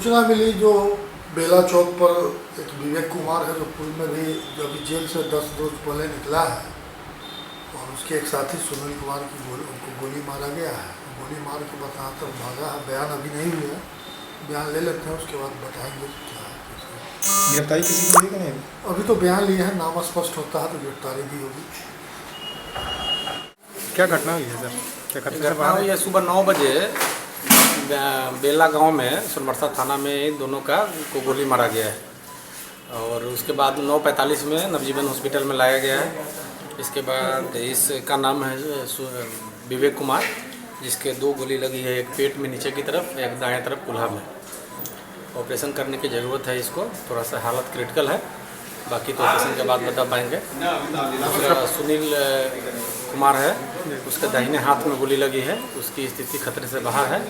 सूचना मिली जो बेला चौक पर एक विवेक कुमार है जो पूर्व में भी अभी जेल से 10 रोज पहले निकला है और उसके एक साथी सुनील कुमार की उनको गोली मारा गया है। गोली मार के बता तक भागा है। बयान अभी नहीं हुआ है, बयान ले लेते हैं, उसके बाद बताएंगे क्या है। गिरफ्तारी किसी को हुई कि नहीं? अभी तो बयान लिए हैं, नाम स्पष्ट होता है तो गिरफ्तारी भी होगी। क्या घटना हुई है सर? क्या घटना हुई है सुबह 9 बजे बेला गांव में सोनबरसा थाना में दोनों को गोली मारा गया है और उसके बाद 9:45 में नवजीवन हॉस्पिटल में लाया गया है। इसके बाद इसका नाम है विवेक कुमार, जिसके 2 गोली लगी है, एक पेट में नीचे की तरफ, एक दाएं तरफ कुल्हा में। ऑपरेशन करने की ज़रूरत है इसको, थोड़ा सा हालत क्रिटिकल है, बाकी तो ऑपरेशन के बाद बता पाएंगे। दूसरा सुनील कुमार है, उसके दाहिने हाथ में गोली लगी है, उसकी स्थिति खतरे से बाहर है।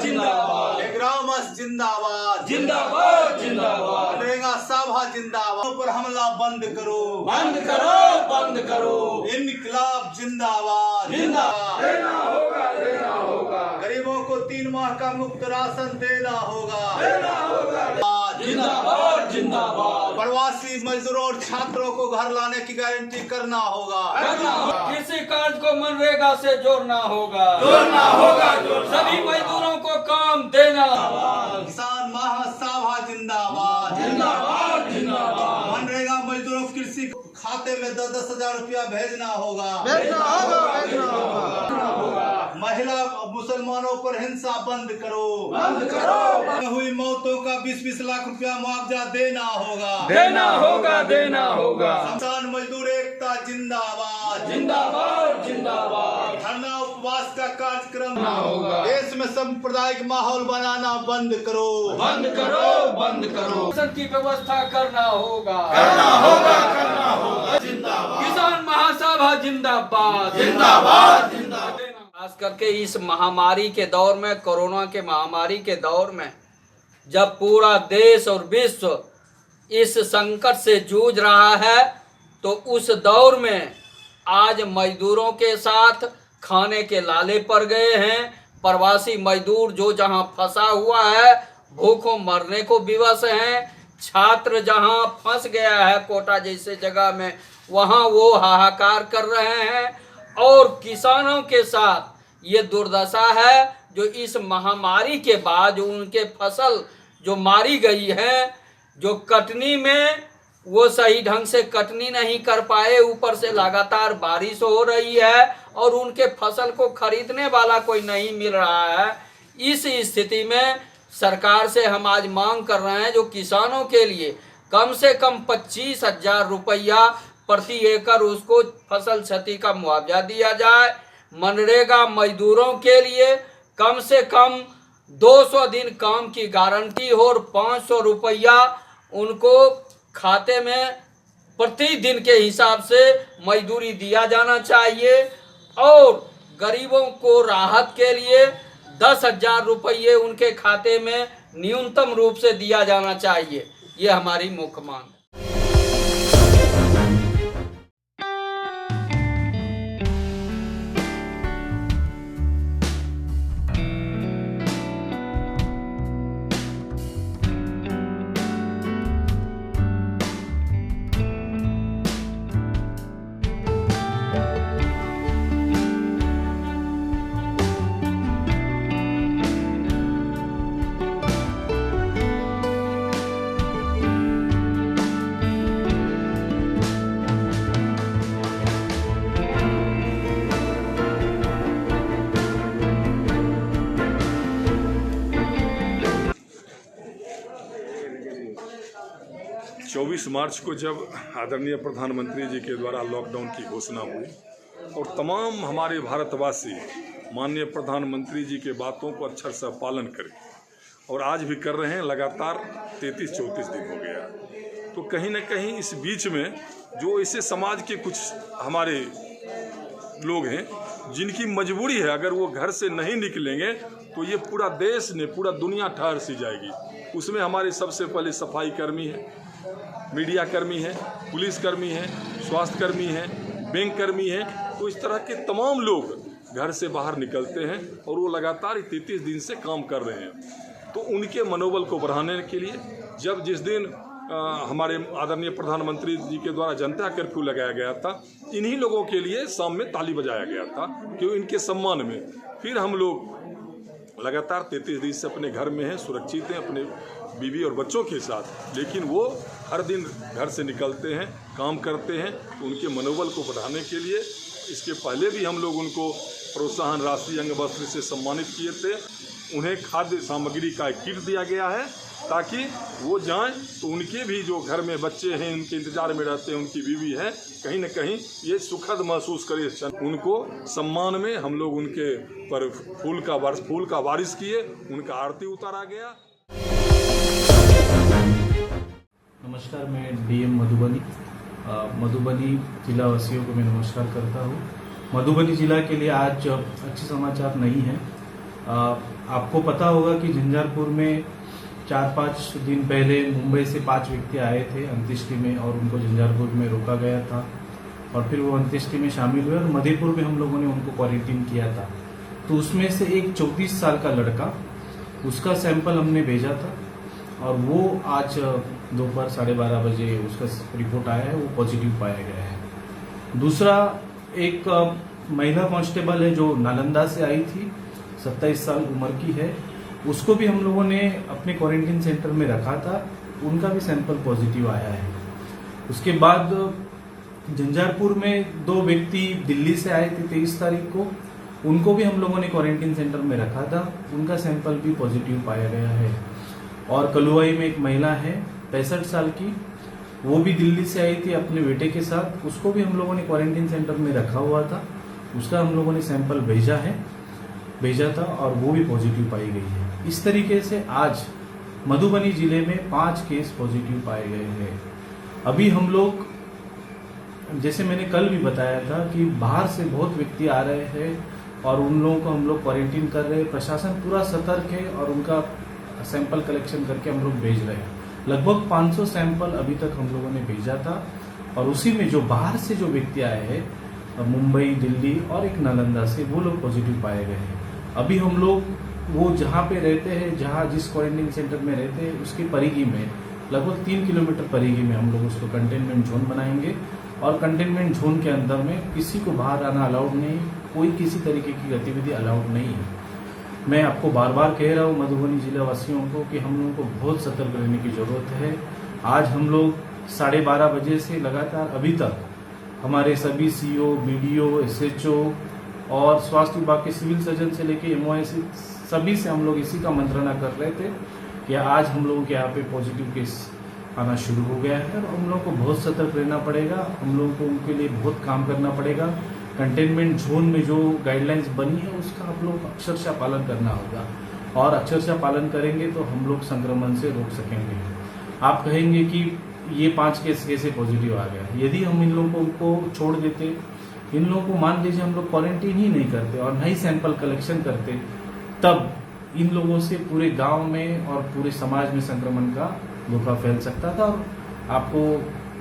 जिंदाबाद जिंदाबाद जिंदाबाद, मनरेगा सभा जिंदाबाद, पर हमला बंद करो बंद करो बंद करो, इनकलाब जिंदाबाद जिंदाबाद, देना होगा गरीबों को 3 माह का मुफ्त राशन देना होगा जिंदाबाद जिंदाबाद, प्रवासी मजदूरों और छात्रों को घर लाने की गारंटी करना होगा कृषि कार्य को मनरेगा से जोड़ना होगा सभी मजदूरों को काम देना। किसान महासभा जिंदाबाद जिंदाबाद जिंदाबाद, मनरेगा मजदूरों को कृषि खाते में 10-10 हजार रुपया भेजना होगा महिला मुसलमानों पर हिंसा बंद करो हुई मौतों का 20-20 लाख रुपया मुआवजा देना होगा किसान मजदूर एकता जिंदाबाद जिंदाबाद जिंदाबाद, धरना उपवास का कार्यक्रम होगा, देश में सांप्रदायिक माहौल बनाना बंद करो की व्यवस्था करना होगा किसान महासभा जिंदाबाद जिंदाबाद जिंदाबाद। खास करके इस महामारी के दौर में, कोरोना के महामारी के दौर में, जब पूरा देश और विश्व इस संकट से जूझ रहा है, तो उस दौर में आज मजदूरों के साथ खाने के लाले पड़ गए हैं। प्रवासी मजदूर जो जहां फंसा हुआ है, भूखों मरने को विवश हैं। छात्र जहां फंस गया है कोटा जैसे जगह में, वहां वो हाहाकार कर रहे हैं। और किसानों के साथ ये दुर्दशा है जो इस महामारी के बाद जो उनके फसल जो मारी गई है, जो कटनी में वो सही ढंग से कटनी नहीं कर पाए, ऊपर से लगातार बारिश हो रही है और उनके फसल को खरीदने वाला कोई नहीं मिल रहा है। इस स्थिति में सरकार से हम आज मांग कर रहे हैं जो किसानों के लिए कम से कम 25,000 रुपया प्रति एकड़ उसको फसल क्षति का मुआवजा दिया जाए। मनरेगा मजदूरों के लिए कम से कम 200 दिन काम की गारंटी हो और 500 रुपया उनको खाते में प्रतिदिन के हिसाब से मजदूरी दिया जाना चाहिए। और गरीबों को राहत के लिए 10,000 रुपये उनके खाते में न्यूनतम रूप से दिया जाना चाहिए। ये हमारी मुख्य मांग है। चौबीस मार्च को जब आदरणीय प्रधानमंत्री जी के द्वारा लॉकडाउन की घोषणा हुई और तमाम हमारे भारतवासी माननीय प्रधानमंत्री जी के बातों को अक्षर से पालन करें और आज भी कर रहे हैं, लगातार 33-34 दिन हो गया। तो कहीं ना कहीं इस बीच में जो ऐसे समाज के कुछ हमारे लोग हैं जिनकी मजबूरी है, अगर वो घर से नहीं निकलेंगे तो ये पूरा देश ने, पूरा दुनिया ठहर सी जाएगी। उसमें हमारे सबसे पहले सफाई कर्मी है, मीडिया कर्मी है, पुलिस कर्मी है, स्वास्थ्य कर्मी है, बैंक कर्मी है। तो इस तरह के तमाम लोग घर से बाहर निकलते हैं और वो लगातार 33 दिन से काम कर रहे हैं। तो उनके मनोबल को बढ़ाने के लिए जिस दिन हमारे आदरणीय प्रधानमंत्री जी के द्वारा जनता कर्फ्यू लगाया गया था, इन्हीं लोगों के लिए शाम में ताली बजाया गया था क्योंकि इनके सम्मान में फिर हम लोग लगातार 33 दिन से अपने घर में हैं, सुरक्षित हैं अपने बीवी और बच्चों के साथ। लेकिन वो हर दिन घर से निकलते हैं, काम करते हैं। तो उनके मनोबल को बढ़ाने के लिए इसके पहले भी हम लोग उनको प्रोत्साहन राशि अंग वस्त्र से सम्मानित किए थे। उन्हें खाद्य सामग्री का एक किट दिया गया है ताकि वो जाएं तो उनके भी जो घर में बच्चे हैं, उनके इंतजार में रहते हैं, उनकी बीवी है, कहीं न कहीं ये सुखद महसूस करें। उनको सम्मान में हम लोग उनके पर फूल का बारिश किए, उनका आरती उतारा गया। नमस्कार, मैं डीएम मधुबनी जिला वासियों को मैं नमस्कार करता हूँ। मधुबनी जिला के लिए आज अच्छे समाचार नहीं है। आपको पता होगा कि झंझारपुर में 4-5 दिन पहले मुंबई से 5 व्यक्ति आए थे अंत्येष्टि में और उनको झंझारपुर में रोका गया था और फिर वो अंत्येष्टि में शामिल हुए और मधेपुर में हम लोगों ने उनको क्वारंटीन किया था। तो उसमें से एक 34 साल का लड़का, उसका सैंपल हमने भेजा था और वो आज दोपहर 12:30 बजे उसका रिपोर्ट आया है, वो पॉजिटिव पाया गया है। दूसरा एक महिला कांस्टेबल है जो नालंदा से आई थी, 27 साल उम्र की है, उसको भी हम लोगों ने अपने क्वारंटीन सेंटर में रखा था, उनका भी सैंपल पॉजिटिव आया है। उसके बाद झंझारपुर में 2 व्यक्ति दिल्ली से आए थे 23 तारीख को, उनको भी हम लोगों ने क्वारंटीन सेंटर में रखा था, उनका सैंपल भी पॉजिटिव पाया गया है। और कलुवाई में एक महिला है 65 साल की, वो भी दिल्ली से आई थी अपने बेटे के साथ, उसको भी हम लोगों ने क्वारंटीन सेंटर में रखा हुआ था, उसका हम लोगों ने सैंपल भेजा था और वो भी पॉजिटिव पाई गई है। इस तरीके से आज मधुबनी जिले में 5 केस पॉजिटिव पाए गए हैं। अभी हम लोग, जैसे मैंने कल भी बताया था कि बाहर से बहुत व्यक्ति आ रहे हैं और उन लोगों को हम लोग क्वारंटीन कर रहे हैं। प्रशासन पूरा सतर्क है और उनका सैंपल कलेक्शन करके हम लोग भेज रहे हैं। लगभग 500 सैंपल अभी तक हम लोगों ने भेजा था और उसी में जो बाहर से जो व्यक्ति आए हैं, मुंबई, दिल्ली और एक नालंदा से, वो लोग पॉजिटिव पाए गए हैं। अभी हम लोग वो जहाँ पे रहते हैं, जिस क्वारंटीन सेंटर में रहते हैं, उसके परिधि में लगभग 3 किलोमीटर परिधि में हम लोग उसको कंटेनमेंट जोन बनाएंगे और कंटेनमेंट जोन के अंदर में किसी को बाहर आना अलाउड नहीं, कोई किसी तरीके की गतिविधि अलाउड नहीं है। मैं आपको बार बार कह रहा हूँ मधुबनी जिला वासियों को कि हम लोगों को बहुत सतर्क रहने की जरूरत है। आज हम लोग 12:30 बजे से लगातार अभी तक हमारे सभी सीओ, बीडीओ, एसएचओ और स्वास्थ्य विभाग के सिविल सर्जन से लेके एमओएसी सभी से हम लोग इसी का मंत्रणा कर रहे थे कि आज हम लोगों के यहाँ पे पॉजिटिव केस आना शुरू हो गया है और हम लोगों को बहुत सतर्क रहना पड़ेगा। हम लोगों को उनके लिए बहुत काम करना पड़ेगा। कंटेनमेंट जोन में जो गाइडलाइंस बनी है उसका आप लोग अक्षरशः पालन करना होगा और अक्षरशः पालन करेंगे तो हम लोग संक्रमण से रोक सकेंगे। आप कहेंगे कि ये 5 केस कैसे पॉजिटिव आ गया। यदि हम इन लोगों को छोड़ देते, इन लोगों को मान लीजिए हम लोग क्वारंटीन ही नहीं करते और नहीं सैंपल कलेक्शन करते, तब इन लोगों से पूरे गांव में और पूरे समाज में संक्रमण का धोखा फैल सकता था। और आपको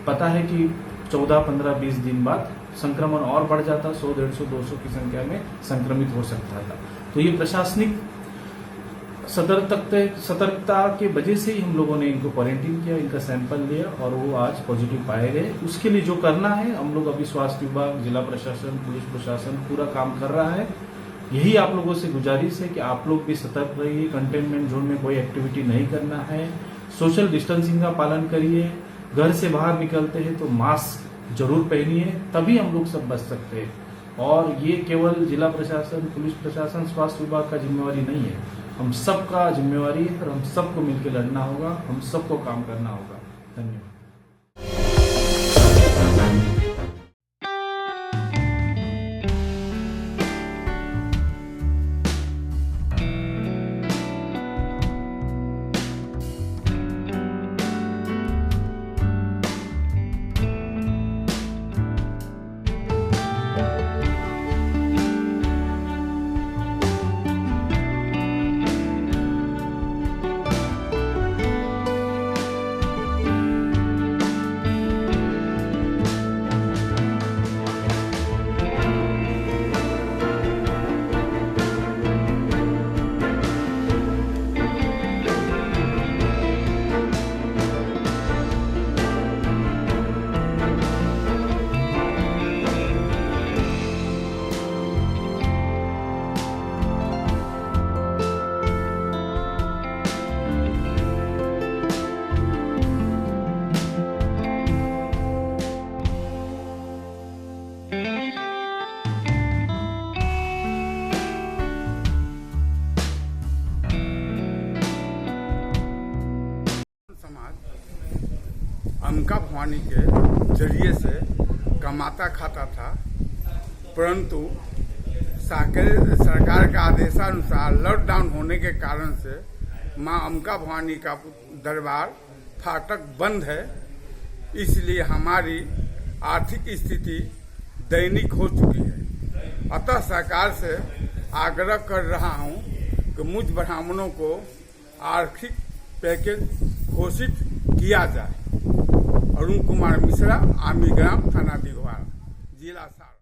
पता है कि 14, 15, 20 दिन बाद संक्रमण और बढ़ जाता, 100, 150, 200 की संख्या में संक्रमित हो सकता था। तो ये प्रशासनिक सतर्कता के वजह से ही हम लोगों ने इनको क्वारंटीन किया, इनका सैंपल लिया और वो आज पॉजिटिव पाए गए। उसके लिए जो करना है हम लोग अभी स्वास्थ्य विभाग, जिला प्रशासन, पुलिस प्रशासन पूरा काम कर रहा है। यही आप लोगों से गुजारिश है कि आप लोग भी सतर्क रहिए। कंटेनमेंट जोन में कोई एक्टिविटी नहीं करना है, सोशल डिस्टेंसिंग का पालन करिए, घर से बाहर निकलते हैं तो मास्क जरूर पहनिए, तभी हम लोग सब बच सकते हैं। और ये केवल जिला प्रशासन, पुलिस प्रशासन, स्वास्थ्य विभाग का जिम्मेवारी नहीं है, हम सबका जिम्मेवारी है और हम सबको मिलकर लड़ना होगा, हम सबको काम करना होगा। धन्यवाद। अमका भवानी के जरिए से कमाता खाता था, परंतु सरकार का आदेशानुसार लॉकडाउन होने के कारण से मां अमका भवानी का दरबार फाटक बंद है। इसलिए हमारी आर्थिक स्थिति दैनिक हो चुकी है। अतः सरकार से आग्रह कर रहा हूं कि मुझ ब्राह्मणों को आर्थिक पैकेज घोषित किया जाए। अरुण कुमार मिश्रा, आमी ग्राम, थाना दिघवाड़ा, जिला सारण।